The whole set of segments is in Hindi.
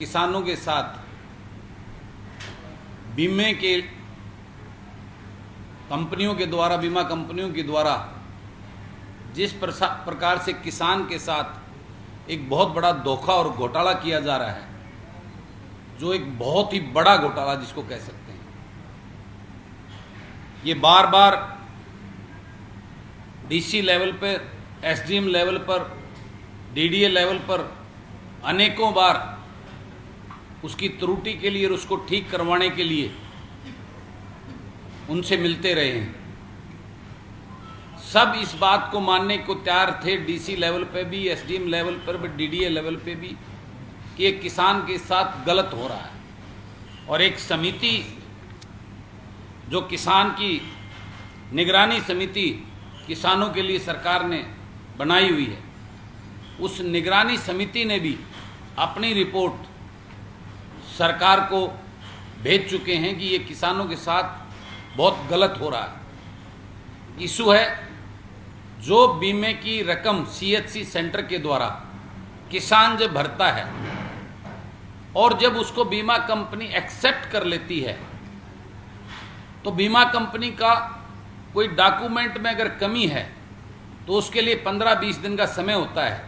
किसानों के साथ बीमे के कंपनियों के द्वारा, बीमा कंपनियों के द्वारा जिस प्रकार से किसान के साथ एक बहुत बड़ा धोखा और घोटाला किया जा रहा है, जो एक बहुत ही बड़ा घोटाला जिसको कह सकते हैं, ये बार बार डीसी लेवल पर, एसडीएम लेवल पर, डीडीए लेवल पर अनेकों बार उसकी त्रुटि के लिए और उसको ठीक करवाने के लिए उनसे मिलते रहे हैं। सब इस बात को मानने को तैयार थे, डीसी लेवल पे भी, एसडीएम लेवल पर भी, डीडीए लेवल पे भी, कि एक किसान के साथ गलत हो रहा है। और एक समिति जो किसान की निगरानी समिति किसानों के लिए सरकार ने बनाई हुई है, उस निगरानी समिति ने भी अपनी रिपोर्ट सरकार को भेज चुके हैं कि ये किसानों के साथ बहुत गलत हो रहा है। इशू है जो बीमे की रकम सीएचसी सेंटर के द्वारा किसान जब भरता है और जब उसको बीमा कंपनी एक्सेप्ट कर लेती है, तो बीमा कंपनी का कोई डॉक्यूमेंट में अगर कमी है तो उसके लिए 15-20 दिन का समय होता है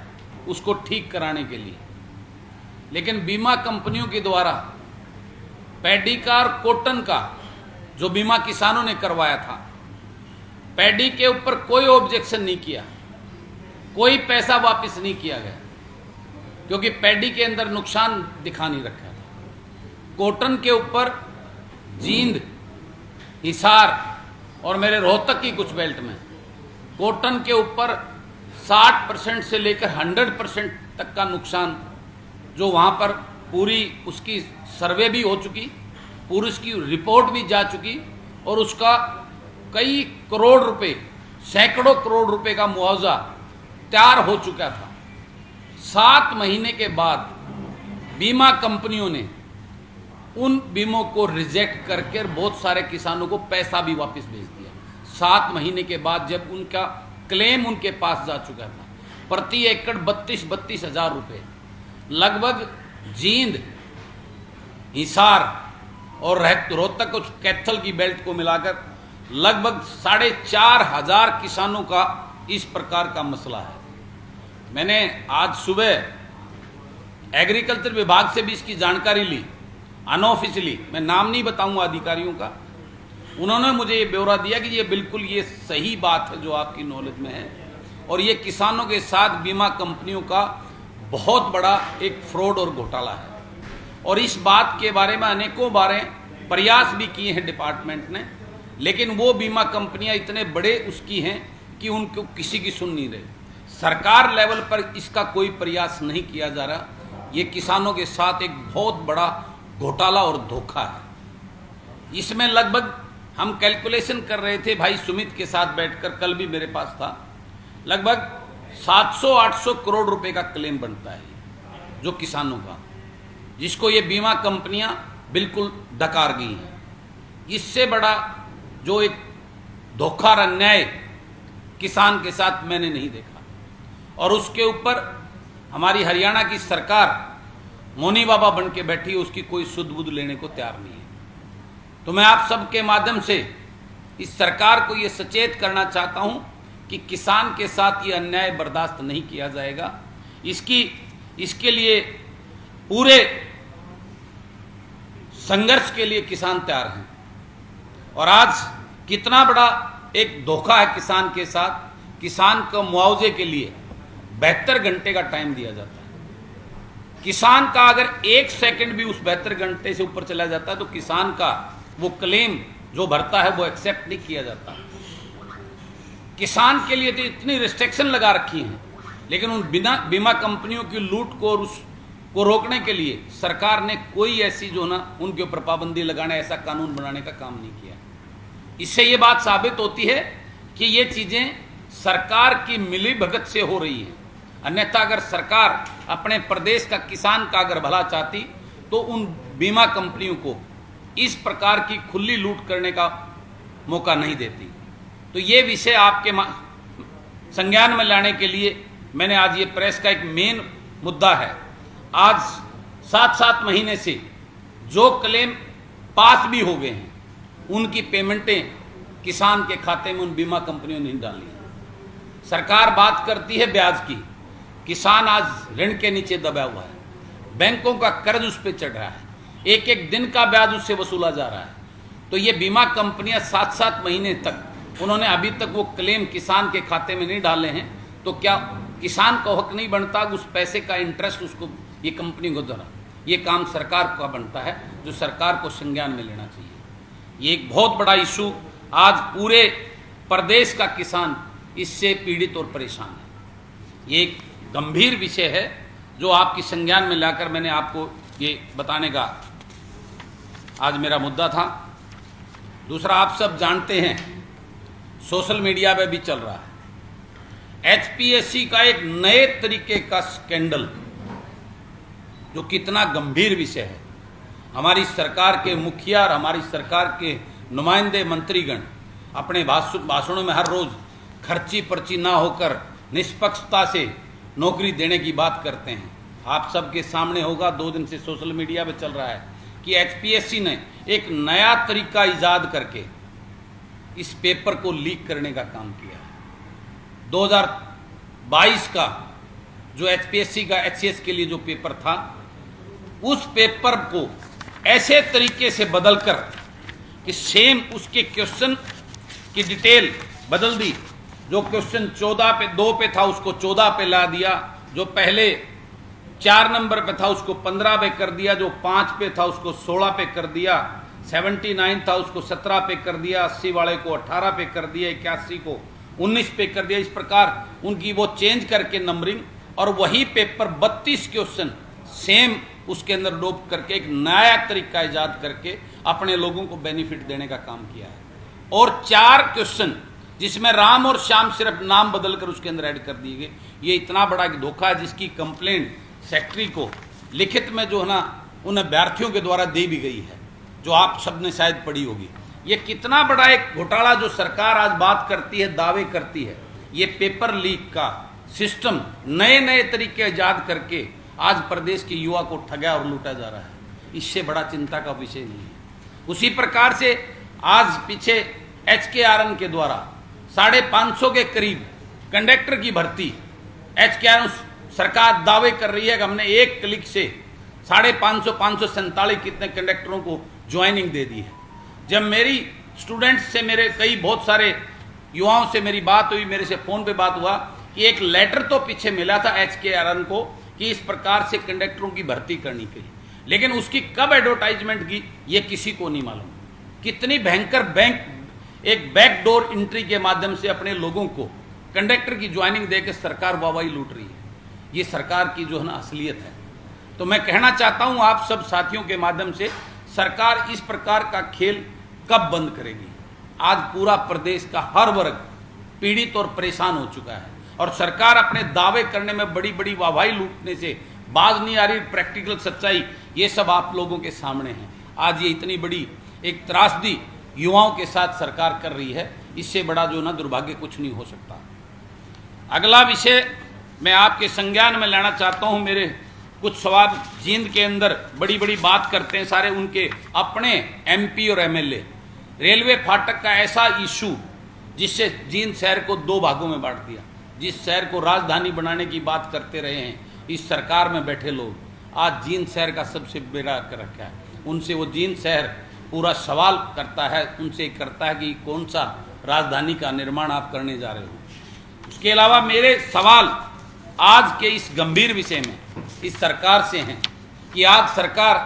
उसको ठीक कराने के लिए। लेकिन बीमा कंपनियों के द्वारा पैडी का और कॉटन का जो बीमा किसानों ने करवाया था, पैडी के ऊपर कोई ऑब्जेक्शन नहीं किया, कोई पैसा वापस नहीं किया गया, क्योंकि पैडी के अंदर नुकसान दिखा नहीं रखा था। कॉटन के ऊपर जींद, हिसार और मेरे रोहतक की कुछ बेल्ट में कॉटन के ऊपर 60% से लेकर 100% तक का नुकसान, जो वहाँ पर पूरी उसकी सर्वे भी हो चुकी, पूरी उसकी रिपोर्ट भी जा चुकी और उसका कई करोड़ रुपए, सैकड़ों करोड़ रुपए का मुआवजा तैयार हो चुका था। 7 महीने के बाद बीमा कंपनियों ने उन बीमों को रिजेक्ट करके बहुत सारे किसानों को पैसा भी वापस भेज दिया। 7 महीने के बाद जब उनका क्लेम उनके पास जा चुका था, प्रति एकड़ 32 हजार रुपये, लगभग जींद, हिसार और रोहतक कुछ कैथल की बेल्ट को मिलाकर लगभग 4,500 किसानों का इस प्रकार का मसला है। मैंने आज सुबह एग्रीकल्चर विभाग से भी इसकी जानकारी ली, अनऑफिशियली, मैं नाम नहीं बताऊंगा अधिकारियों का। उन्होंने मुझे ये ब्यौरा दिया कि ये बिल्कुल ये सही बात है जो आपकी नॉलेज में है, और ये किसानों के साथ बीमा कंपनियों का बहुत बड़ा एक फ्रॉड और घोटाला है। और इस बात के बारे में अनेकों बारें प्रयास भी किए हैं डिपार्टमेंट ने, लेकिन वो बीमा कंपनियां इतने बड़े उसकी हैं कि उनको किसी की सुन नहीं रही। सरकार लेवल पर इसका कोई प्रयास नहीं किया जा रहा। ये किसानों के साथ एक बहुत बड़ा घोटाला और धोखा है। इसमें लगभग हम कैलकुलेशन कर रहे थे भाई सुमित के साथ बैठकर, कल भी मेरे पास था, लगभग 700-800 करोड़ रुपए का क्लेम बनता है जो किसानों का, जिसको ये बीमा कंपनियां बिल्कुल डकार गई हैं। इससे बड़ा जो एक धोखा और अन्याय किसान के साथ मैंने नहीं देखा। और उसके ऊपर हमारी हरियाणा की सरकार मौनी बाबा बन के बैठी है, उसकी कोई सुध बुध लेने को तैयार नहीं है। तो मैं आप सबके माध्यम से इस सरकार को ये सचेत करना चाहता हूं कि किसान के साथ ये अन्याय बर्दाश्त नहीं किया जाएगा। इसके लिए पूरे संघर्ष के लिए किसान तैयार हैं। और आज कितना बड़ा एक धोखा है किसान के साथ। किसान को मुआवजे के लिए 72 घंटे का टाइम दिया जाता है। किसान का अगर 1 सेकंड भी उस 72 घंटे से ऊपर चला जाता है तो किसान का वो क्लेम जो भरता है वो एक्सेप्ट नहीं किया जाता। किसान के लिए तो इतनी रिस्ट्रिक्शन लगा रखी हैं, लेकिन उन बीमा कंपनियों की लूट को और उसको रोकने के लिए सरकार ने कोई ऐसी जो ना उनके ऊपर पाबंदी लगाने, ऐसा कानून बनाने का काम नहीं किया। इससे ये बात साबित होती है कि ये चीजें सरकार की मिली भगत से हो रही हैं। अन्यथा अगर सरकार अपने प्रदेश का किसान का अगर भला चाहती तो उन बीमा कंपनियों को इस प्रकार की खुली लूट करने का मौका नहीं देती। तो ये विषय आपके संज्ञान में लाने के लिए मैंने आज ये प्रेस का एक मेन मुद्दा है। आज 7-7 महीने से जो क्लेम पास भी हो गए हैं, उनकी पेमेंटें किसान के खाते में उन बीमा कंपनियों ने नहीं डाली। सरकार बात करती है ब्याज की, किसान आज ऋण के नीचे दबा हुआ है, बैंकों का कर्ज उस पर चढ़ रहा है, एक एक दिन का ब्याज उससे वसूला जा रहा है। तो ये बीमा कंपनियां 7-7 महीने तक उन्होंने अभी तक वो क्लेम किसान के खाते में नहीं डाले हैं, तो क्या किसान को हक नहीं बनता उस पैसे का इंटरेस्ट उसको ये कंपनी को देना? ये काम सरकार का बनता है, जो सरकार को संज्ञान में लेना चाहिए। ये एक बहुत बड़ा इशू, आज पूरे प्रदेश का किसान इससे पीड़ित और परेशान है। ये एक गंभीर विषय है जो आपकी संज्ञान में लाकर मैंने आपको ये बताने का आज मेरा मुद्दा था। दूसरा, आप सब जानते हैं सोशल मीडिया पे भी चल रहा है एचपीएससी का एक नए तरीके का स्कैंडल, जो कितना गंभीर विषय है। हमारी सरकार के मुखिया और हमारी सरकार के नुमाइंदे मंत्रीगण अपने भाषणों में हर रोज खर्ची पर्ची ना होकर निष्पक्षता से नौकरी देने की बात करते हैं। आप सबके सामने होगा, 2 दिन से सोशल मीडिया पे चल रहा है कि एचपीएससी ने एक नया तरीका इजाद करके इस पेपर को लीक करने का काम किया है। 2022 का जो एचपीएससी का एचसीएस के लिए जो पेपर था, उस पेपर को ऐसे तरीके से बदलकर कि सेम उसके क्वेश्चन की डिटेल बदल दी। जो क्वेश्चन 14 पे 2 पे था उसको 14 पे ला दिया, जो पहले 4 नंबर पे था उसको 15 पे कर दिया, जो 5 पे था उसको 16 पे कर दिया, 79 था उसको 17 पे कर दिया, 80 वाले को 18 पे कर दिया, 81 को 19 पे कर दिया। इस प्रकार उनकी वो चेंज करके नंबरिंग, और वही पेपर 32 क्वेश्चन सेम उसके अंदर डोप करके एक नया तरीका इजाद करके अपने लोगों को बेनिफिट देने का काम किया है। और 4 क्वेश्चन जिसमें राम और श्याम सिर्फ नाम बदलकर उसके अंदर ऐड कर दिए गए। ये इतना बड़ा एक धोखा है, जिसकी कंप्लेंट सेक्रेटरी को लिखित में जो है ना उन अभ्यर्थियों के द्वारा दे भी गई है, जो आप सबने शायद पढ़ी होगी। ये कितना बड़ा एक घोटाला जो सरकार आज बात करती है, दावे करती है, ये पेपर लीक का सिस्टम नए नए तरीके इजाद करके आज प्रदेश के युवा को ठगा और लूटा जा रहा है। इससे बड़ा चिंता का विषय नहीं है। उसी प्रकार से आज पीछे HKRN के द्वारा 550 के करीब कंडक्टर की भर्ती HKRN सरकार दावे कर रही है कि हमने एक क्लिक से 547 कितने कंडक्टरों को ज्वाइनिंग दे दी है। जब मेरी स्टूडेंट्स से मेरे बहुत सारे युवाओं से मेरी बात हुई, मेरे से फोन पे बात हुआ कि एक लेटर तो पीछे मिला था HKRN को कि इस प्रकार से कंडक्टरों की भर्ती करनी चाहिए, लेकिन उसकी कब एडवर्टाइजमेंट की ये किसी को नहीं मालूम। कितनी भयंकर एक बैकडोर एंट्री के माध्यम से अपने लोगों को कंडक्टर की ज्वाइनिंग देकर सरकार वाहवाही लूट रही है। ये सरकार की जो है ना असलियत है। तो मैं कहना चाहता हूं आप सब साथियों के माध्यम से, सरकार इस प्रकार का खेल कब बंद करेगी? आज पूरा प्रदेश का हर वर्ग पीड़ित और परेशान हो चुका है, और सरकार अपने दावे करने में बड़ी बड़ी वाहवाही लूटने से बाज नहीं आ रही। प्रैक्टिकल सच्चाई ये सब आप लोगों के सामने है। आज ये इतनी बड़ी एक त्रासदी युवाओं के साथ सरकार कर रही है, इससे बड़ा जो ना दुर्भाग्य कुछ नहीं हो सकता। अगला विषय मैं आपके संज्ञान में लाना चाहता हूं। मेरे कुछ सवाल जींद के अंदर बड़ी बड़ी बात करते हैं सारे उनके अपने MP और MLA। रेलवे फाटक का ऐसा इशू जिससे जींद शहर को 2 भागों में बांट दिया। जिस शहर को राजधानी बनाने की बात करते रहे हैं इस सरकार में बैठे लोग, आज जींद शहर का सबसे बेड़ा कर रखा है। उनसे वो जींद शहर पूरा सवाल करता है, उनसे करता है कि कौन सा राजधानी का निर्माण आप करने जा रहे हो। उसके अलावा मेरे सवाल आज के इस गंभीर विषय में इस सरकार से हैं कि आज सरकार,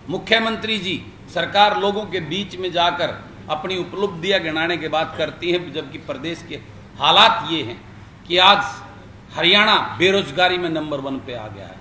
मुख्यमंत्री जी सरकार लोगों के बीच में जाकर अपनी उपलब्धियां गिनाने के बाद करती है, जबकि प्रदेश के हालात ये हैं कि आज हरियाणा बेरोजगारी में नंबर 1 पे आ गया है।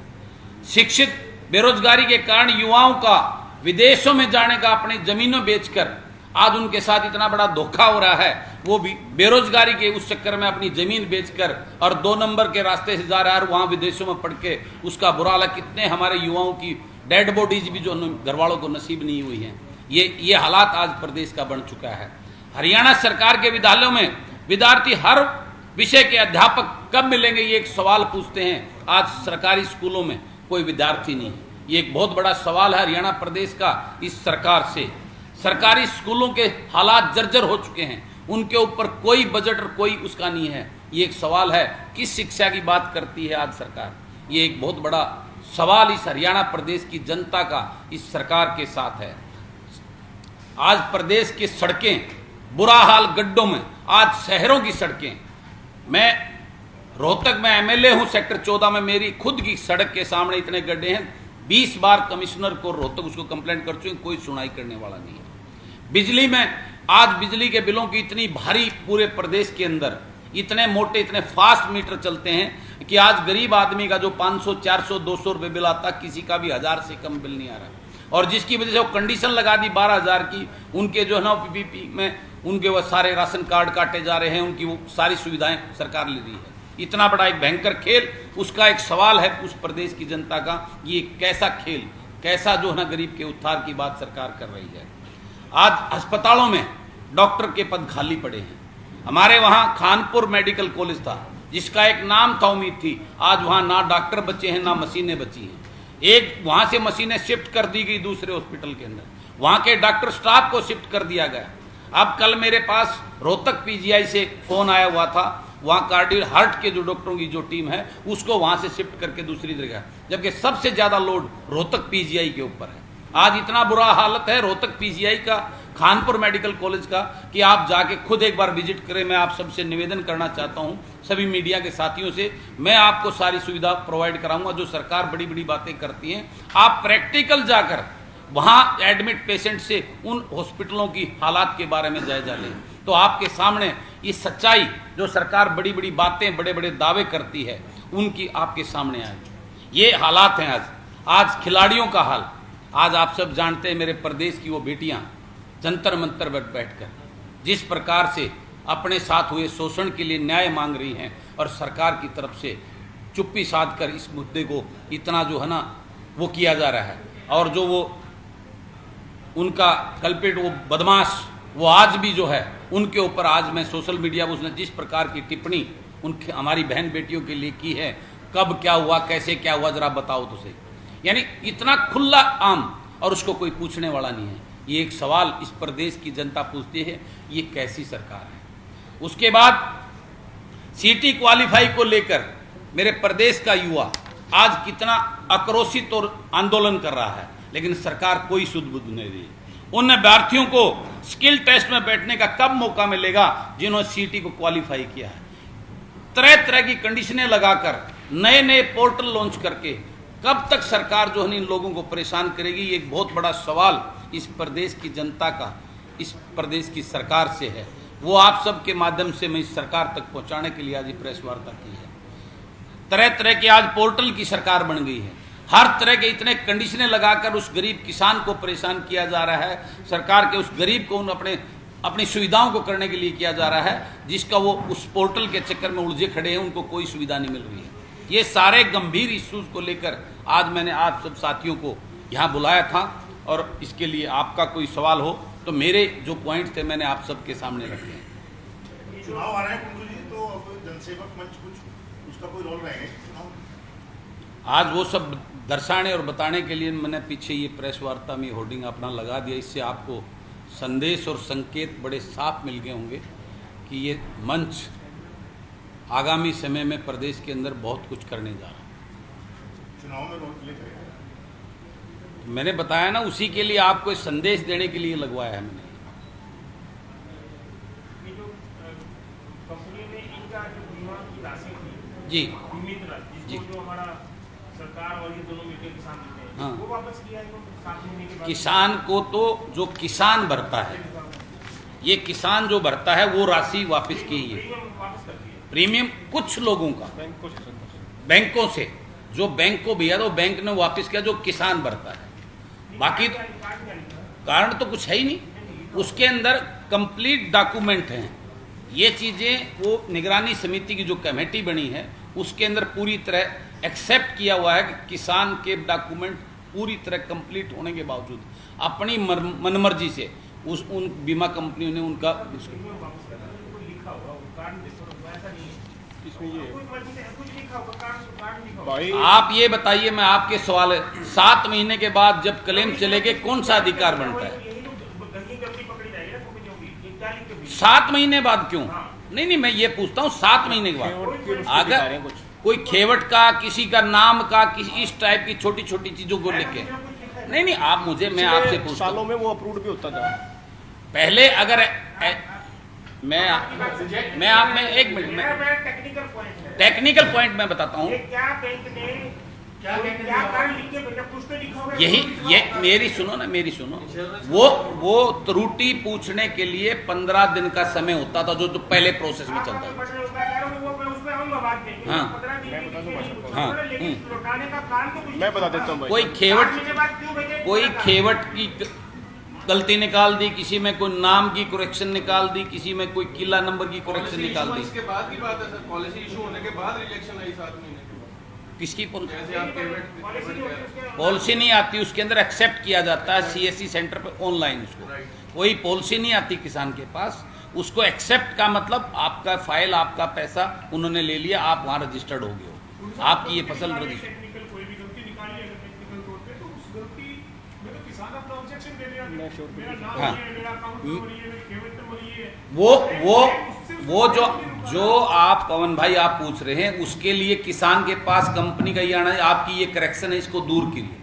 शिक्षित बेरोजगारी के कारण युवाओं का विदेशों में जाने का, अपनी जमीनों बेचकर आज उनके साथ इतना बड़ा धोखा हो रहा है। वो भी बेरोजगारी के उस चक्कर में अपनी जमीन बेचकर और 2 नंबर के रास्ते से जा रहा है, और वहां विदेशों में पढ़ के उसका बुरा हाल है। कितने हमारे युवाओं की डेड बॉडीज भी जो घर वालों को नसीब नहीं हुई हैं। ये हालात आज प्रदेश का बन चुका है। हरियाणा सरकार के विद्यालयों में विद्यार्थी हर विषय के अध्यापक कब मिलेंगे, ये एक सवाल पूछते हैं। आज सरकारी स्कूलों में कोई विद्यार्थी नहीं है। ये एक बहुत बड़ा सवाल है हरियाणा प्रदेश का इस सरकार से। सरकारी स्कूलों के हालात जर्जर हो चुके हैं, उनके ऊपर कोई बजट और कोई उसका नहीं है। ये एक सवाल है, किस शिक्षा की बात करती है आज सरकार? ये एक बहुत बड़ा सवाल इस हरियाणा प्रदेश की जनता का इस सरकार के साथ है। आज प्रदेश की सड़कें बुरा हाल, गड्ढों में, आज शहरों की सड़कें, मैं रोहतक में एमएलए हूं, सेक्टर 14 में मेरी खुद की सड़क के सामने इतने गड्ढे हैं। 20 बार कमिश्नर को रोहतक उसको कंप्लेंट कर चुके, कोई सुनाई करने वाला नहीं है। बिजली में आज बिजली के बिलों की इतनी भारी, पूरे प्रदेश के अंदर इतने मोटे, इतने फास्ट मीटर चलते हैं कि आज गरीब आदमी का जो 500, 400, 200 रुपये बिल आता, किसी का भी 1000 से कम बिल नहीं आ रहा। और जिसकी वजह से वो कंडीशन लगा दी 12,000 की, उनके जो है ना पीपीपी में उनके वो सारे राशन कार्ड काटे जा रहे हैं, उनकी वो सारी सुविधाएं सरकार ले रही है। इतना बड़ा एक भयंकर खेल, उसका एक सवाल है उस प्रदेश की जनता का, ये कैसा खेल, कैसा जो है ना गरीब के उद्धार की बात सरकार कर रही है। आज अस्पतालों में डॉक्टर के पद खाली पड़े हैं। हमारे वहाँ खानपुर मेडिकल कॉलेज था, जिसका एक नाम था, उम्मीद थी, आज वहाँ ना डॉक्टर बचे हैं ना मशीनें बची हैं। एक वहाँ से मशीनें शिफ्ट कर दी गई दूसरे हॉस्पिटल के अंदर, वहाँ के डॉक्टर स्टाफ को शिफ्ट कर दिया गया। अब कल मेरे पास रोहतक पीजीआई से फोन आया हुआ था, वहाँ कार्डियो हार्ट के जो डॉक्टरों की जो टीम है उसको वहाँ से शिफ्ट करके दूसरी जगह, जबकि सबसे ज़्यादा लोड रोहतक पीजीआई के ऊपर है। आज इतना बुरा हालत है रोहतक पीजीआई का, खानपुर मेडिकल कॉलेज का, कि आप जाके खुद एक बार विजिट करें। मैं आप सबसे निवेदन करना चाहता हूं, सभी मीडिया के साथियों से, मैं आपको सारी सुविधा प्रोवाइड कराऊंगा। जो सरकार बड़ी बड़ी बातें करती हैं, आप प्रैक्टिकल जाकर वहां एडमिट पेशेंट से उन हॉस्पिटलों की हालात के बारे में जायजा लें, तो आपके सामने ये सच्चाई, जो सरकार बड़ी बड़ी बातें, बड़े बड़े दावे करती है, उनकी आपके सामने आएगी। ये हालात हैं आज खिलाड़ियों का हाल। आज आप सब जानते हैं, मेरे प्रदेश की वो बेटियां जंतर मंतर पर बैठकर जिस प्रकार से अपने साथ हुए शोषण के लिए न्याय मांग रही हैं, और सरकार की तरफ से चुप्पी साध कर इस मुद्दे को इतना जो है ना वो किया जा रहा है। और जो वो उनका कल्पिट, वो बदमाश, वो आज भी जो है उनके ऊपर, आज मैं सोशल मीडिया पर उसने जिस प्रकार की टिप्पणी उनके हमारी बहन बेटियों के लिए की है, कब क्या हुआ, कैसे क्या हुआ, जरा बताओ तो सही। यानी इतना खुला आम, और उसको कोई पूछने वाला नहीं है। ये एक सवाल इस प्रदेश की जनता पूछती है, ये कैसी सरकार है। उसके बाद सीटी क्वालिफाई को लेकर मेरे प्रदेश का युवा आज कितना आक्रोशित और आंदोलन कर रहा है, लेकिन सरकार कोई सुध बुध नहीं रही। उन अभ्यर्थियों को स्किल टेस्ट में बैठने का कब मौका मिलेगा जिन्होंने सीटी को क्वालिफाई किया है? तरह तरह की कंडीशनें लगाकर, नए नए पोर्टल लॉन्च करके कब तक सरकार जो है इन लोगों को परेशान करेगी? ये एक बहुत बड़ा सवाल इस प्रदेश की जनता का इस प्रदेश की सरकार से है। वो आप सब के माध्यम से मैं इस सरकार तक पहुंचाने के लिए आज ये प्रेस वार्ता की है। तरह तरह के आज पोर्टल की सरकार बन गई है, हर तरह के इतने कंडीशनें लगाकर उस गरीब किसान को परेशान किया जा रहा है। सरकार के उस गरीब को अपनी सुविधाओं को करने के लिए किया जा रहा है, जिसका वो उस पोर्टल के चक्कर में उलझे खड़े हैं, उनको कोई सुविधा नहीं मिल रही है। ये सारे गंभीर इश्यूज को लेकर आज मैंने आप सब साथियों को यहाँ बुलाया था, और इसके लिए आपका कोई सवाल हो तो मेरे जो पॉइंट्स थे मैंने आप सबके सामने रखे हैं। चुनाव आ रहे हैं कुंदू जी, तो अब जनसेवक मंच कुछ उसका कोई रोल रहेगा? आज वो सब दर्शाने और बताने के लिए मैंने पीछे ये प्रेस वार्ता में होर्डिंग अपना लगा दिया। इससे आपको संदेश और संकेत बड़े साफ मिल गए होंगे कि ये मंच आगामी समय में प्रदेश के अंदर बहुत कुछ करने जा रहा है। चुनाव में रोल प्ले करेगा? मैंने बताया ना, उसी के लिए आपको संदेश देने के लिए लगवाया है मैंने। ये जो कंपनी ने इनका जो बीमा की राशि थी, जी बीमित राशि, जिसको जो हमारा सरकार और ये दोनों मिलकर किसान देते हैं, हाँ, वो वापस किया है इनको 7 महीने के बाद। किसान को तो जो किसान भरता है, ये किसान जो भरता है वो राशि वापस की है। प्रीमियम वापस कर दिया। प्रीमियम कुछ लोगों का बैंकों से, जो बैंक को भैया तो बैंक ने वापस किया, जो किसान भरता है। बाकी कारण तो कुछ है ही नहीं, उसके अंदर कंप्लीट डॉक्यूमेंट हैं। ये चीज़ें वो निगरानी समिति की जो कमेटी बनी है उसके अंदर पूरी तरह एक्सेप्ट किया हुआ है कि किसान के डॉक्यूमेंट पूरी तरह कंप्लीट होने के बावजूद अपनी मनमर्जी से उन बीमा कंपनियों ने उनका इसमें ये कुछ लिखा होगा, कार्ड लिखा होगा। भाई आप ये बताइए, मैं आपके सवाल है, 7 महीने के बाद जब क्लेम चलेगे कौन सा अधिकार बनता है? यही तो गंदी गलती पकड़ी जाएगी ना कंपनियों की, ये क्या लिख के भेजी? 7 महीने बाद क्यों? नहीं, मैं ये पूछता हूँ 7 महीने के बाद दिखा रहे अगर हैं कुछ। कोई खेवट का, किसी का नाम का, किसी इस टाइप की छोटी छोटी चीजों को लेके, नहीं आप मुझे, मैं आपसे पिछले पूछता सालों हूँ, में वो अप्रूव भी होता था। पहले अगर मैं आप में एक मिनट में टेक्निकल पॉइंट है। टेक्निकल पॉइंट मैं बताता हूँ। ये क्या बैंक ने क्या कार्ड लिख के भेजा, कुछ तो लिखा होगा। ये मेरी सुनो, वो त्रुटि पूछने के लिए 15 दिन का समय होता था, जो पहले प्रोसेस में चलता था। हाँ। मैं बता देता हूँ भाई। कोई खेवट की गलती निकाल दी, किसी में कोई नाम की करेक्शन निकाल दी, किसी में कोई किला नंबर की करेक्शन निकाल दी। इसके बाद की बात है सर, पॉलिसी इशू होने के बाद रिजेक्शन आई 7 महीने के बाद। किसकी जैसे आप पॉलिसी नहीं आती, उसके अंदर एक्सेप्ट किया जाता है सीएससी सेंटर पे ऑनलाइन। उसको कोई पॉलिसी नहीं आती किसान के पास, उसको एक्सेप्ट का मतलब आपका फाइल, आपका पैसा उन्होंने ले लिया, आप वहां रजिस्टर्ड हो गए हो, आपकी ये फसल रजिस्टर्ड। कोई भी गलती निकाली अगर टेक्निकल तौर पे, तो उस गलती में तो किसान अपना ऑब्जेक्शन दे दिया, मेरा नाम हाँ। ये है, मेरा अकाउंट नंबर ये है, मेरी पेमेंट नंबर ये है। वो जो आप पवन भाई आप पूछ रहे हैं, उसके लिए किसान के पास कंपनी का ये आना है, आपकी ये करेक्शन है, इसको दूर कीजिए,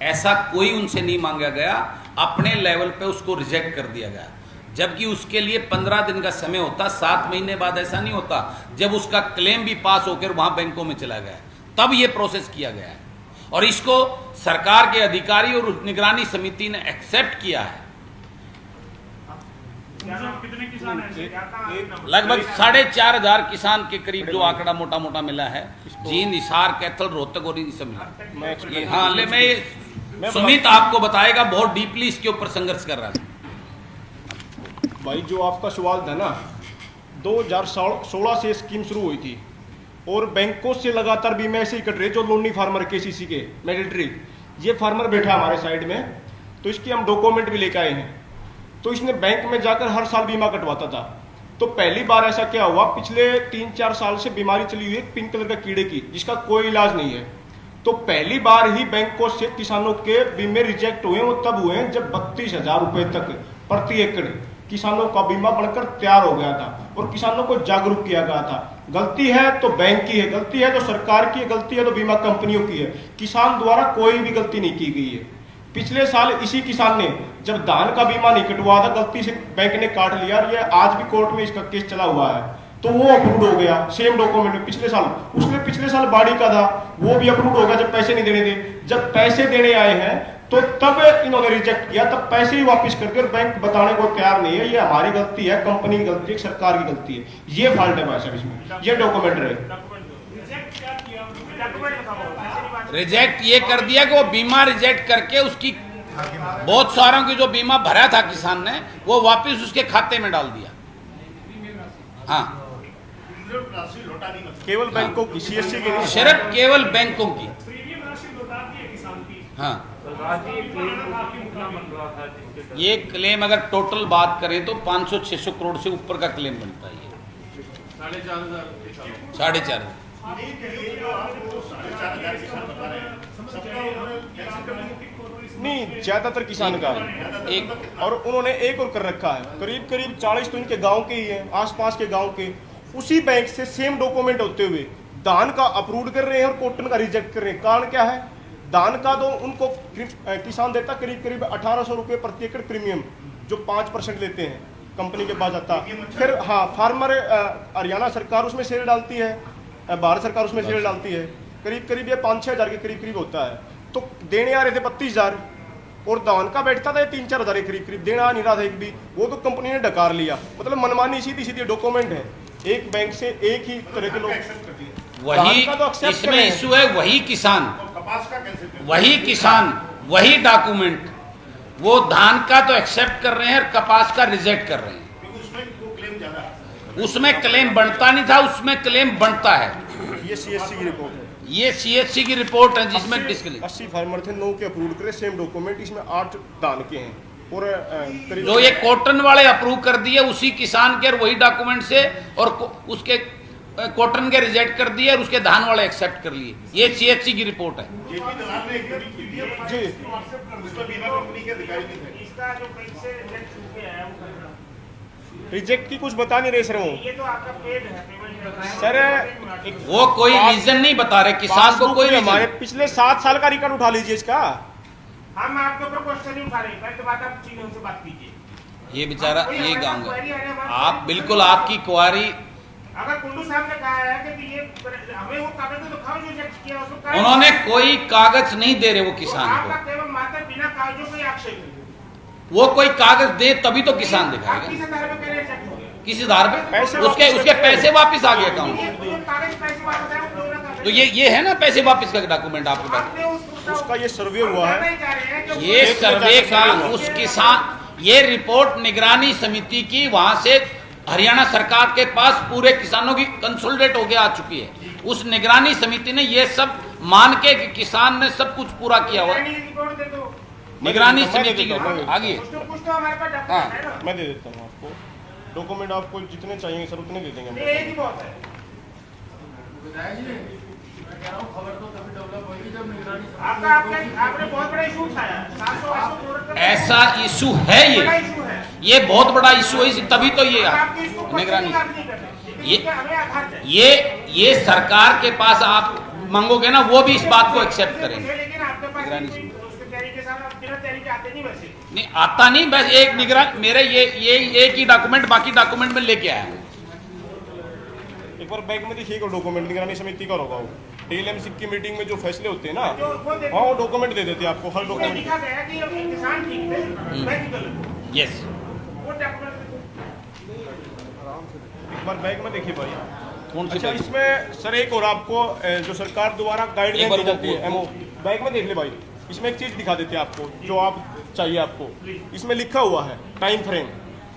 ऐसा कोई उनसे नहीं मांगा गया, अपने लेवल पे उसको रिजेक्ट कर दिया गया। जबकि उसके लिए 15 दिन का समय होता, 7 महीने बाद ऐसा नहीं होता, जब उसका क्लेम भी पास होकर वहां बैंकों में चला गया तब ये प्रोसेस किया गया है, और इसको सरकार के अधिकारी और निगरानी समिति ने एक्सेप्ट किया है। कितने किसान ऐसे लगभग 4,500 किसान के करीब जो आंकड़ा मोटा मोटा मिला है, जींद, हिसार, कैथल, रोहतक और इन सब मिला। ये हाँ, मैं सुमित आपको बताएगा, बहुत डीपली इसके ऊपर संघर्ष कर रहा था। भाई जो आपका सवाल था ना, 2016 से स्कीम शुरू हुई थी और बैंकों से लगातार बीमा ऐसे ही कट रहे, जो लोनी फार्मर केसीसी के मैंडेटरी, ये फार्मर बैठा हमारे साइड में, तो इसकी हम डॉक्यूमेंट भी लेकर आए हैं। तो इसने बैंक में जाकर हर साल बीमा कटवाता था। तो पहली बार ऐसा क्या हुआ, पिछले 3-4 साल से बीमारी चली हुई है पिंक कलर का कीड़े की, जिसका कोई इलाज नहीं है। तो पहली बार ही बैंकों से किसानों के बीमे रिजेक्ट हुए, वो तब हुए जब 32,000 रुपए तक प्रति एकड़ किसानों का बीमा बनकर तैयार हो गया था और किसानों को जागरूक किया गया था। गलती है तो बैंक की है, गलती है तो सरकार की है, गलती है तो बीमा कंपनियों की है, किसान द्वारा कोई भी गलती नहीं की गई है। पिछले साल इसी किसान ने जब धान का बीमा नहीं कटवा था, गलती से बैंक ने काट लिया, ये आज भी कोर्ट में इसका केस चला हुआ है, तो वो अप्रूव हो गया सेम डॉक्यूमेंट में पिछले साल। उसने पिछले साल बाड़ी का था, वो भी अप्रूव हो गया जब पैसे नहीं देने थे। जब पैसे देने आए हैं तो तब इन्होंने रिजेक्ट किया, तब पैसे ही वापस करके, और बैंक बताने को तैयार नहीं है ये हमारी गलती है, कंपनी की गलती है, सरकार की गलती है, ये फॉल्ट है भाई साहब इसमें। ये डॉक्यूमेंट रहे रिजेक्ट ये कर दिया कि वो बीमा रिजेक्ट करके उसकी बहुत सारों की जो बीमा भरा था किसान ने, वो वापस उसके खाते में डाल दिया। हाँ, केवल बैंकों की, सीएससी की, सिर्फ केवल बैंकों की। प्रीमियम राशि लौटा दी है किसान की। हाँ, मुताबिक ये क्लेम अगर टोटल बात करें तो 500-600 करोड़ से ऊपर का क्लेम बनता है। ये 4,500 4,500। नहीं ज्यादातर किसान का एक और उन्होंने एक और कर रखा है, करीब करीब 40 तो इनके गांव के ही हैं, आसपास के गांव के, उसी बैंक से सेम डॉक्यूमेंट होते हुए धान का अप्रूव कर रहे हैं और कॉटन का रिजेक्ट कर रहे हैं। कारण क्या है, धान का तो उनको किसान देता करीब करीब 1,800 रुपये प्रति एकड़ प्रीमियम, जो 5% लेते हैं, कंपनी के पास जाता। फिर हाँ, फार्मर हरियाणा सरकार उसमें शेयर डालती है, भारत सरकार उसमें शेयर डालती है, करीब करीब ये 5-6 हज़ार के करीब करीब होता है। तो देने आ रहे थे 32,000 और धान का बैठता था ये 3-4 हज़ार के करीब करीब, देना आ नहीं रहा था एक भी, वो तो कंपनी ने डकार लिया। मतलब मनमानी सीधी सीधी डॉक्यूमेंट है, एक बैंक से एक ही तरह के लोग, वही धान का तो accept इसमें करें। इशू है, वही किसान, कपास का कैसे वही किसान, वही डॉक्यूमेंट, वो धान का तो एक्सेप्ट कर रहे हैं और कपास का रिजेक्ट कर रहे हैं। उसमें वो क्लेम ज्यादा है। उसमें क्लेम बनता नहीं था, उसमें क्लेम बनता है। ये सीएससी की रिपोर्ट है, ये सीएचसी की रिपोर्ट है जिसमें डिस्क्लेम 80 फार्मर थे, 9 के अप्रूव करे सेम डॉक्यूमेंट, इसमें 8 धान के हैं और करीब जो ये कॉटन वाले अप्रूव कर दिए उसी किसान के और वही डॉक्यूमेंट से, और उसके कॉटन के रिजेक्ट कर दिए और उसके धान वाले एक्सेप्ट कर लिए। ये सीएचसी की रिपोर्ट है। जेपी दलाल ने एक पीडीएफ जी। उसमें बीमा कंपनी के अधिकारी नहीं थे। इसका जो बैंक से रिजेक्ट हो गया है वो करना, रिजेक्ट की कुछ बता नहीं रहे सर वो। ये तो आपका पेड है, पेमेंट सर वो कोई रीजन नहीं बता रहे, किसान को कोई हमारे रीजन। पिछले 7 साल का रिकॉर्ड उठा लीजिए इसका। हम आपके ऊपर क्वेश्चन नहीं उठा रहे, पहले बात आप चीनों से बात कीजिए। ये बेचारा कोई ये हमारे गाँव पास क्वेरी आ रही है, हमारे आप पास बिल्कुल आपकी क्वारी, अगर कुंडू साहब ने कहा है कि ये हमें वो कागज तो दिखाओ जो रिजेक्ट किया उसको कहा- उन्होंने कोई कागज नहीं दे रहे वो तो किसान आपका को। केवल मात्र बिना कागजों का ही आक्षेप है। वो कोई कागज दे तभी तो किसान आप दिखाएगा। किस आधार पे कह रहे हैं रिजेक्ट हो गया? किस आधार पे? पैसे उसके वापस उसके कर पैसे वापस आ गए अकाउंट में। ये जो कागज पैसे वापस आए वो दो ना कागज। तो ये है ना पैसे वापस का डॉक्यूमेंट आपके पास। आपने उसका ये सर्वे हुआ है। हम कहना ही चाह रहे हैं कि ये एक सर्वे मिनट का सर्वे हुआ। उस किसान, ये रिपोर्ट निगरानी समिति की वहां से हरियाणा सरकार के पास पूरे किसानों की कंसोलिडेट होके आ चुकी है। उस निगरानी समिति ने ये सब मान के कि किसान ने सब कुछ पूरा किया हुआ। निगरानी रिपोर्ट दे दो। निगरानी मैं दे समिति की देता हूँ, आगे कुछ तो हमारे पास हाँ। डॉक्यूमेंट है ना। मैं दे देता हूँ आपको डॉक्यूमेंट। आपको जितने चाहिए सर उतने दे देंगे हम। ये एक ही बहुत है। आपका आपने बहुत बड़ा इशू उठाया, 700 करोड़ का ऐसा इशू है बड़ा ये इशू है। ये बहुत बड़ा इशू है, तभी तो ये अब आपके इसको question निगरानी की बात नहीं कर रहे, लेकिन ये- इसका हमें आधार चाहिए। ये सरकार के पास आप मांगोगे ना, वो भी इस बात को एक्सेप्ट करेंगे। लेकिन आपके पास निगरानी कोई उसके तैयारी के साथ आप बिना तैयारी के आते नहीं वैसे। नहीं आता नहीं, बस एक निगरान मेरे ये एक ही डॉक्यूमेंट बाकी डॉक्यूमेंट में लेके आया हूं। एक बार बैग में देखिएगा डॉक्यूमेंट निगरानी समिति का होगा वो। टीएलएमसी की मीटिंग में जो फैसले होते हैं ना, जो वो देखो, हाँ वो डॉक्यूमेंट दे देते हैं आपको हर उसमें डॉक्यूमेंट। लिखा गया है कि ये किसान ठीक थे, बैंक गलत। यस, वो डॉक्यूमेंट एक बार बैग में देखिए भाई। कौन सी अच्छा बैग? इसमें सर एक और आपको जो सरकार द्वारा एक गाइडलाइन बार दी जाती वो- है एमओ, बैग में देख ले भाई। इसमें एक चीज दिखा देते हैं आपको जो आप चाहिए आपको। इसमें लिखा हुआ है टाइम फ्रेम।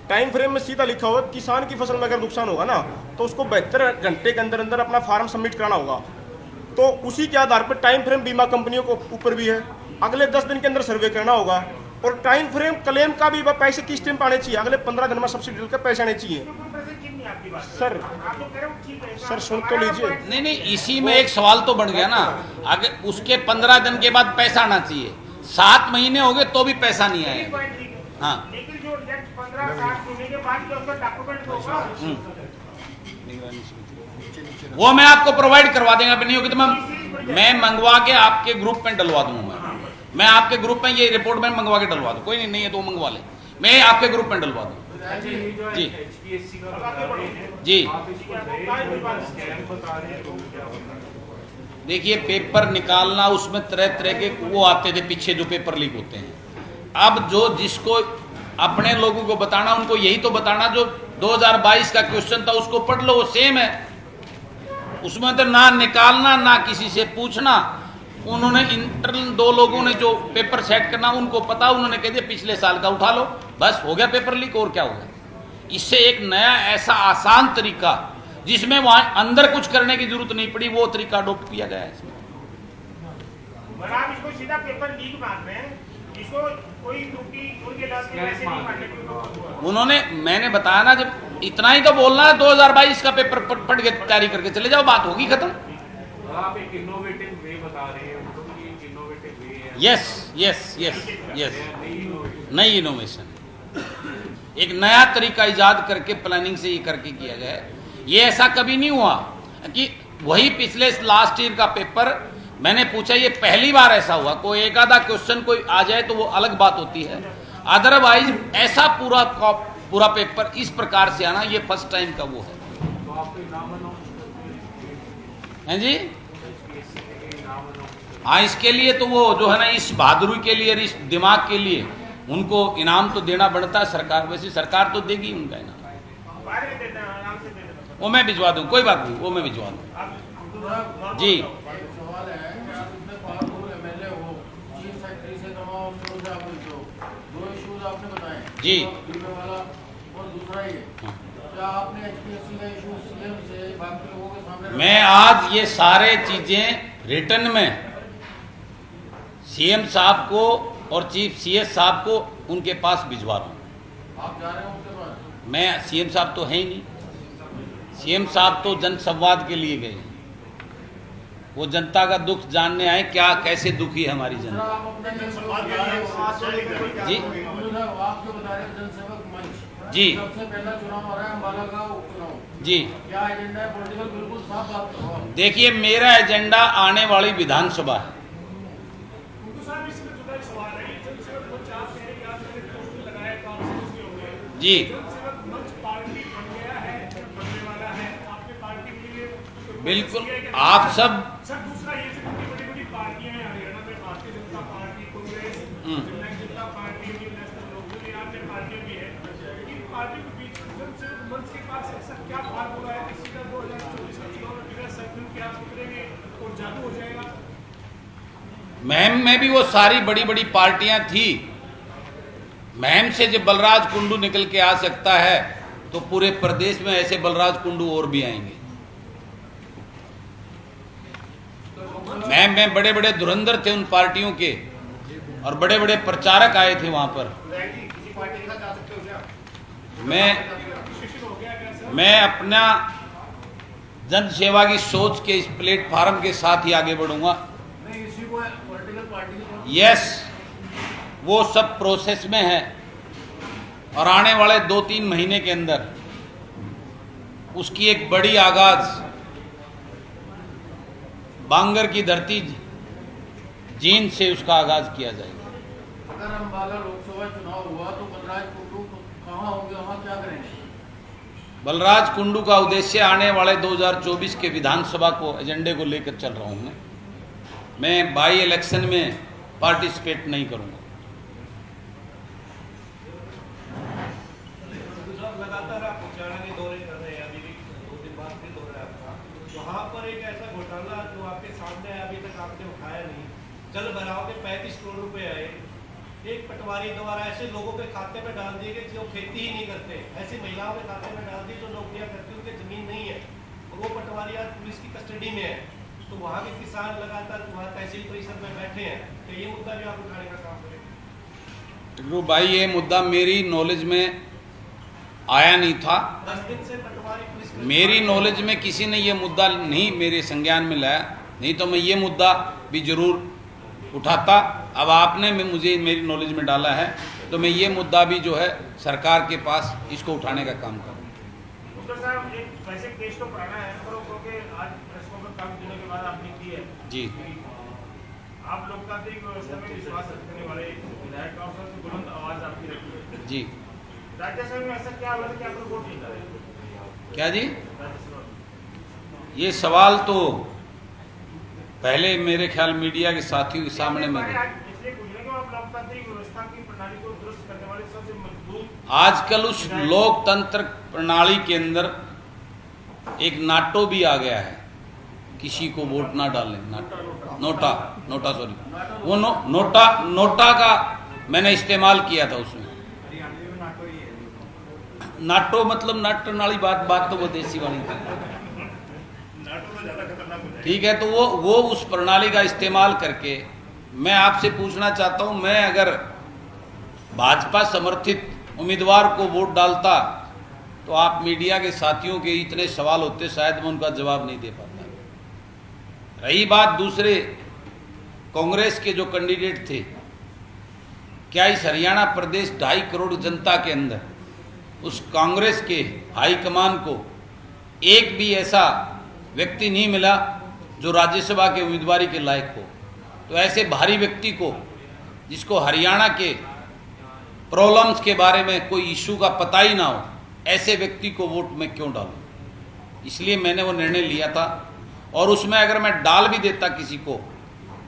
टाइम फ्रेम में सीधा लिखा हुआ है किसान की फसल में अगर नुकसान होगा ना तो उसको 72 घंटे के अंदर अंदर अपना फार्म सबमिट कराना होगा। तो उसी के आधार पर टाइम फ्रेम बीमा कंपनियों को ऊपर भी है। अगले 10 दिन के अंदर सर्वे करना होगा। और टाइम फ्रेम क्लेम का भी पैसे किस टाइम आने चाहिए, अगले 15 दिन में सब्सिडी के पैसे आने चाहिए। आपकी बात सर आप जो कह रहे हो ठीक है। सर सुन तो लीजिए। नहीं नहीं, इसी में एक सवाल तो बन गया ना। अगर उसके 15 दिन के बाद पैसा आना चाहिए, 7 महीने हो गए तो भी पैसा नहीं आया। पॉइंट ठीक है। हाँ। लेकिन जो रिजेक्ट 15-7 महीने के बाद जो उसका डॉक्यूमेंट होगा वो मैं आपको प्रोवाइड करवा देंगे। नहीं होगी तो मैं मंगवा के आपके ग्रुप में डलवा दूंगा। मैं आपके ग्रुप में ये रिपोर्ट में मंगवा के डलवा दूं। कोई नहीं है तो मंगवा ले, मैं आपके ग्रुप में डलवा दूं। जी जी, देखिए पेपर निकालना उसमें तरह तरह के वो आते थे पीछे जो पेपर लीक होते हैं। अब जो जिसको अपने लोगों को बताना उनको यही तो बताना, जो 2022 का क्वेश्चन था उसको पढ़ लो, वो सेम है। उसमें तो ना निकालना ना किसी से पूछना। उन्होंने इंटरनल 2 लोगों ने जो पेपर सेट करना उनको पता, उन्होंने कह दिया पिछले साल का उठा लो, बस हो गया पेपर लीक। और क्या होगा? इससे एक नया ऐसा आसान तरीका जिसमें वहां अंदर कुछ करने की जरूरत नहीं पड़ी, वो तरीका अडोप्ट किया गया है इसमें। आप इसको सीधा पेपर लीक मान रहे हैं, इसको कोई त्रुटि उनके डाल के वैसे नहीं मानने की। उन्होंने, मैंने बताया ना, जब इतना ही तो बोलना है 2022 का पेपर पढ़ के तैयारी करके चले जाओ, बात होगी खत्म। आप एक इनोवेटिव वे बता रहे हैं, मतलब ये इनोवेटिव वे है। यस यस यस यस, नई इनोवेशन। नई इनोवेशन, एक नया तरीका इजाद करके प्लानिंग से ये करके किया गया है। ये ऐसा कभी नहीं हुआ कि वही पिछले लास्ट ईयर का पेपर मैंने पूछा, ये पहली बार ऐसा हुआ। कोई एक आधा क्वेश्चन कोई आ जाए तो वो अलग बात होती है, अदरवाइज ऐसा पूरा पेपर इस प्रकार से आना ये फर्स्ट टाइम का वो है। तो आपको इनाम अनाउंस हैं जी? इनाम अनाउंस हाँ, इसके लिए तो वो जो है ना, इस बहादुरी के लिए, इस दिमाग के लिए उनको इनाम तो देना बनता है। सरकार, वैसे सरकार तो देगी उनका इनाम। बाद में देना, आराम से दे देना। वो मैं भिजवा दूँ, कोई बात नहीं, वो मैं भिजवा दूँ। जी सवाल है कि आप इतने पावरफुल एमएलए हो, चीफ सेक्रेटरी से तमाम अफसरों से आप मिलते हो, 2 इश्यूज आपने बताए जी। बीमे वाला और दूसरा ये, क्या आपने एचपीएससी का इशू सीएम से बाकी लोगों के सामने मैं आज ये सारे चीजें रिटर्न में सीएम साहब को और चीफ सीएस साहब को उनके पास भिजवा रहा हूँ। आप जा रहे हो उनके पास? मैं, सीएम साहब तो है ही नहीं, सीएम साहब तो जनसंवाद के लिए गए, वो जनता का दुख जानने आए, क्या कैसे दुखी है हमारी सर, जनता। आप अपने जनसेवक बता रहे हो, जी आप जो बता रहे हो जनसेवक मंच, जी सबसे पहला चुनाव आ रहा है अम्बाला का उपचुनाव, जी, क्या एजेंडा है पॉलिटिकल? बिल्कुल साफ बात करो। देखिए मेरा एजेंडा आने वाली विधानसभा है। साहब इसमें जुड़ा सवाल है, जनसेवक मंच आप कह रहे हैं, आपने पोस्टर लगाया तो आप समझ गए होंगे। जी जनसेवक मंच पार्टी बन गया है, बनने वाला है, आपने पार्टी के लिए बिल्कुल, आप सब सर दूसरा ये कितनी बड़ी बड़ी पार्टियां हैं हरियाणा में, भारतीय जनता पार्टी, कांग्रेस, जननायक जनता पार्टी, नेशनल लोकदल, अन्य पार्टियां भी है। इन पार्टियों के बीच जनसेवक मंच के पास ऐसा क्या बात हो रहा है कि सीधा 2024 का चुनाव में बिना सर्कल के आप उतरेंगे और जादू हो जाएगा? महम में भी वो सारी बड़ी बड़ी पार्टियां थी। महम से जब बलराज कुंडू निकल के आ सकता है तो पूरे प्रदेश में ऐसे बलराज कुंडू और भी आएंगे। महम में बड़े बड़े धुरंधर थे उन पार्टियों के, और बड़े बड़े प्रचारक आए थे वहां पर। मैं अपना जन सेवा की सोच के इस प्लेटफार्म के साथ ही आगे बढ़ूंगा। नहीं, इसी को पॉलिटिकल पार्टी के यस, वो सब प्रोसेस में है, और आने वाले 2-3 महीने के अंदर उसकी एक बड़ी आगाज बांगर की धरती जींद से उसका आगाज किया जाएगा। अगर अम्बाला लोकसभा चुनाव हुआ तो बलराज कुंडू कहाँ होंगे, वहाँ क्या करेंगे? बलराज कुंडू का उद्देश्य आने वाले 2024 के विधानसभा को एजेंडे को लेकर चल रहा हूं मैं बाई इलेक्शन में पार्टिसिपेट नहीं करूंगा। लगातार आप हरियाणा के दौरे कर रहे हैं, अभी भी 2 दिन बाद फिर दौरा है आपका। वहाँ पर एक ऐसा घोटाला जो आपके सामने है, अभी तक आपने उठाया नहीं। जल भराव के 35 करोड़ रुपए आए, एक पटवारी द्वारा ऐसे लोगों के खाते में डाल दिए गए जो खेती ही नहीं करते, ऐसी महिलाओं के खाते में डाल दी जो नौकरियां करती, उनकी जमीन नहीं है, और वो पटवारी आज पुलिस की कस्टडी में है। तो वहाँ के किसान लगातार वहाँ तहसील परिषद में बैठे हैं, तो ये मुद्दा भी आप उठाने का काम करें। टिकरू भाई, ये मुद्दा मेरी नॉलेज में आया नहीं था। 10 दिन से पटवारी पुलिस मेरी नॉलेज में किसी ने ये मुद्दा नहीं मेरे संज्ञान में लाया, नहीं तो मैं ये मुद्दा भी जरूर उठाता। अब आपने मुझे मेरी नॉलेज में डाला है तो मैं ये मुद्दा भी जो है सरकार के पास इसको उठाने का काम करूँगा। डॉक्टर साहब, एक वैसे केस तो पुराना है, पर क्योंकि आज प्रेस कॉन्फ्रेंस काफी दिनों के बाद आपने की है जी, आप लोकतांत्रिक व्यवस्था में विश्वास रखने वाले विधायक का सबसे बुलंद आवाज आपकी रखी है जी। राज्यसभा में ऐसा क्या हुआ कि आपको वोट नहीं डाले? क्या जी? राज्यसभा में ये सवाल तो पहले मेरे ख्याल मीडिया के साथियों के सामने में इसलिए पूछ रहे हैं कि आप लोकतांत्रिक व्यवस्था की प्रणाली को दुरुस्त करने वाले सबसे मजबूत आजकल उस लोकतंत्र प्रणाली के अंदर एक नाटो भी आ गया है, किसी को वोट ना डालें। नोटा सॉरी, वो नोटा का मैंने इस्तेमाल किया था उसमें। नाटो मतलब नाट नाली बात तो वो देसी वाली थी, नाटो तो ज्यादा खतरनाक हो जाएगा। ठीक है। तो वो उस प्रणाली का इस्तेमाल करके मैं आपसे पूछना चाहता हूं, मैं अगर भाजपा समर्थित उम्मीदवार को वोट डालता तो आप मीडिया के साथियों के इतने सवाल होते, शायद मैं उनका जवाब नहीं दे पाता। रही बात दूसरे कांग्रेस के जो कैंडिडेट थे, क्या इस हरियाणा प्रदेश 2.5 करोड़ जनता के अंदर उस कांग्रेस के हाईकमान को एक भी ऐसा व्यक्ति नहीं मिला जो राज्यसभा के उम्मीदवारी के लायक हो? तो ऐसे भारी व्यक्ति को, जिसको हरियाणा के प्रॉब्लम्स के बारे में कोई इशू का पता ही ना हो, ऐसे व्यक्ति को वोट में क्यों डालूं? इसलिए मैंने वो निर्णय लिया था। और उसमें अगर मैं डाल भी देता किसी को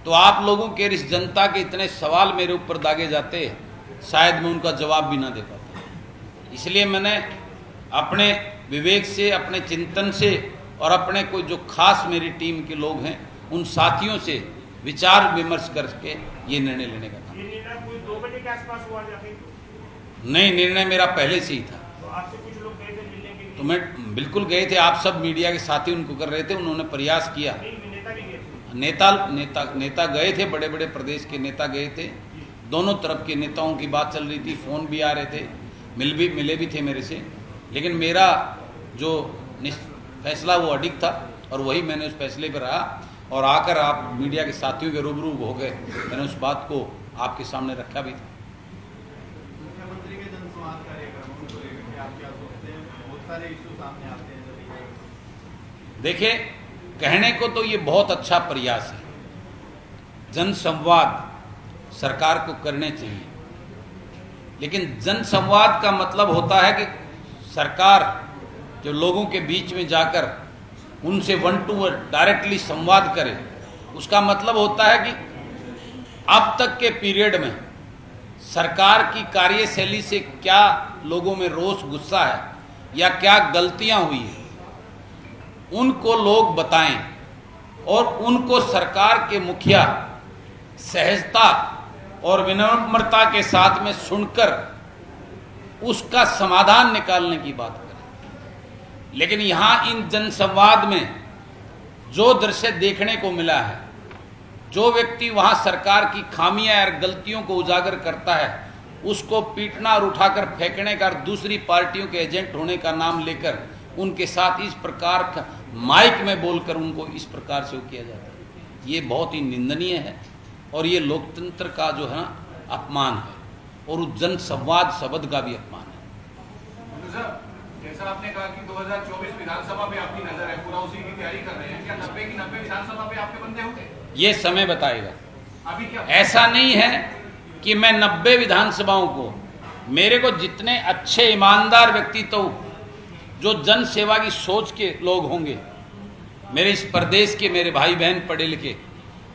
तो आप लोगों के, इस जनता के इतने सवाल मेरे ऊपर दागे जाते, शायद मैं उनका जवाब भी ना दे पाता। इसलिए मैंने अपने विवेक से, अपने चिंतन से और अपने कोई जो खास मेरी टीम के लोग हैं उन साथियों से विचार विमर्श करके ये निर्णय लेने का काम। ये निर्णय कोई 2 बजे के आसपास हुआ जाके? नहीं, निर्णय मेरा पहले से ही था। तो आपसे कुछ लोग गए थे मिलने के लिए? तो मैं बिल्कुल गए थे, आप सब मीडिया के साथी उनको कर रहे थे, उन्होंने प्रयास किया। नेता भी गए थे? नेता गए थे, बड़े बड़े प्रदेश के नेता गए थे, दोनों तरफ के नेताओं की बात चल रही थी, फोन भी आ रहे थे, मिले भी थे मेरे से। लेकिन मेरा जो फैसला वो अडिग था और वही मैंने उस फैसले पर रहा और आकर आप मीडिया के साथियों के रूबरू हो गए, मैंने उस बात को आपके सामने रखा भी था। मुख्यमंत्री के जनसंवाद कार्यक्रम को लेकर के आप क्या सोचते हैं? बहुत सारे इशू सामने आते हैं। देखिए, कहने को तो ये बहुत अच्छा प्रयास है, जनसंवाद सरकार को करने चाहिए, लेकिन जनसंवाद का मतलब होता है कि सरकार जो लोगों के बीच में जाकर उनसे वन टू वन डायरेक्टली संवाद करे, उसका मतलब होता है कि अब तक के पीरियड में सरकार की कार्यशैली से क्या लोगों में रोष गुस्सा है या क्या गलतियां हुई है, उनको लोग बताएं और उनको सरकार के मुखिया सहजता और विनम्रता के साथ में सुनकर उसका समाधान निकालने की बात करें। लेकिन यहाँ इन जनसंवाद में जो दृश्य देखने को मिला है, जो व्यक्ति वहाँ सरकार की खामियां और गलतियों को उजागर करता है, उसको पीटना और उठाकर फेंकने का, दूसरी पार्टियों के एजेंट होने का नाम लेकर उनके साथ इस प्रकार का माइक में बोलकर उनको इस प्रकार से किया जाता है, ये बहुत ही निंदनीय है और ये लोकतंत्र का जो है ना अपमान है और उस जनसंवाद शब्द का भी अपमान है। जैसा आपने कहा कि 2024 विधानसभा पे आपकी नजर है, पूरा उसी की तैयारी कर रहे हैं, क्या 90 की 90 विधानसभा पे आपके बंदे होंगे? ये समय बताएगा। अभी क्या ऐसा नहीं है कि मैं 90 विधानसभाओं को, मेरे को जितने अच्छे ईमानदार व्यक्ति तो जो जन सेवा की सोच के लोग होंगे मेरे इस प्रदेश के, मेरे भाई बहन पढ़े लिखे,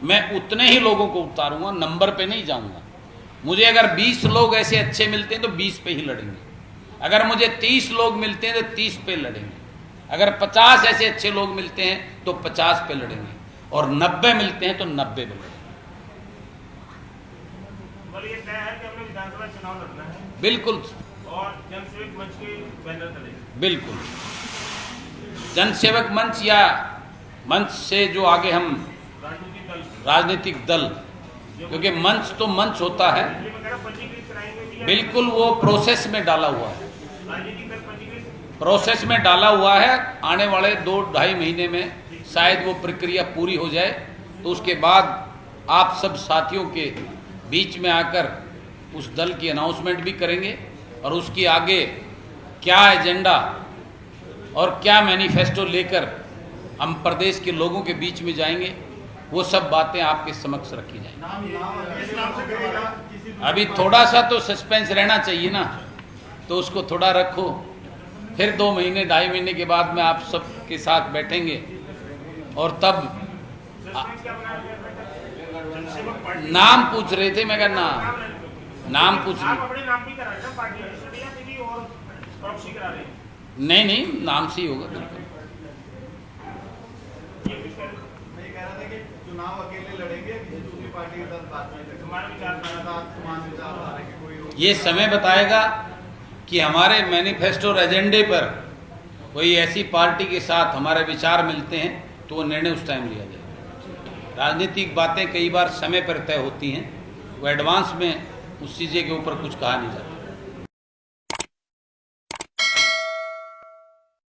मैं उतने ही लोगों को उतारूंगा, नंबर पे नहीं जाऊंगा। मुझे अगर 20 लोग ऐसे अच्छे मिलते हैं तो 20 पे ही लड़ेंगे, अगर मुझे 30 लोग मिलते हैं तो 30 पे लड़ेंगे, अगर 50 ऐसे अच्छे लोग मिलते हैं तो 50 पे लड़ेंगे और 90 मिलते हैं तो 90 पे लड़ेंगे। ये तय है कि हमने विधानसभा चुनाव लड़ना है। बिल्कुल। और जनसेवक मंच के बैनर तले। बिल्कुल, जनसेवक मंच या मंच से जो आगे हम राजनीतिक दल, क्योंकि मंच तो मंच होता है, बिल्कुल वो प्रोसेस में डाला हुआ है, प्रोसेस में डाला हुआ है। आने वाले 2-2.5 महीने में शायद वो प्रक्रिया पूरी हो जाए, तो उसके बाद आप सब साथियों के बीच में आकर उस दल की अनाउंसमेंट भी करेंगे और उसकी आगे क्या एजेंडा और क्या मैनिफेस्टो लेकर हम प्रदेश के लोगों के बीच में जाएंगे, वो सब बातें आपके समक्ष रखी जाएंगी। अभी थोड़ा सा तो सस्पेंस रहना चाहिए ना, तो उसको थोड़ा रखो, फिर 2 महीने 2.5 महीने के बाद में आप सब के साथ बैठेंगे और तब नाम पूछ रहे थे, मैं कहा नाम पूछ रहे, नहीं नाम से ही होगा। बिल्कुल चुनाव अकेले लड़ेंगे, किसी दूसरी पार्टी के साथ ये समय बताएगा कि हमारे मैनिफेस्टो और एजेंडे पर कोई ऐसी पार्टी के साथ हमारे विचार मिलते हैं तो वो निर्णय उस टाइम लिया जाएगा। राजनीतिक बातें कई बार समय पर तय होती हैं, वो एडवांस में उस चीज़ के ऊपर कुछ कहा नहीं जाता।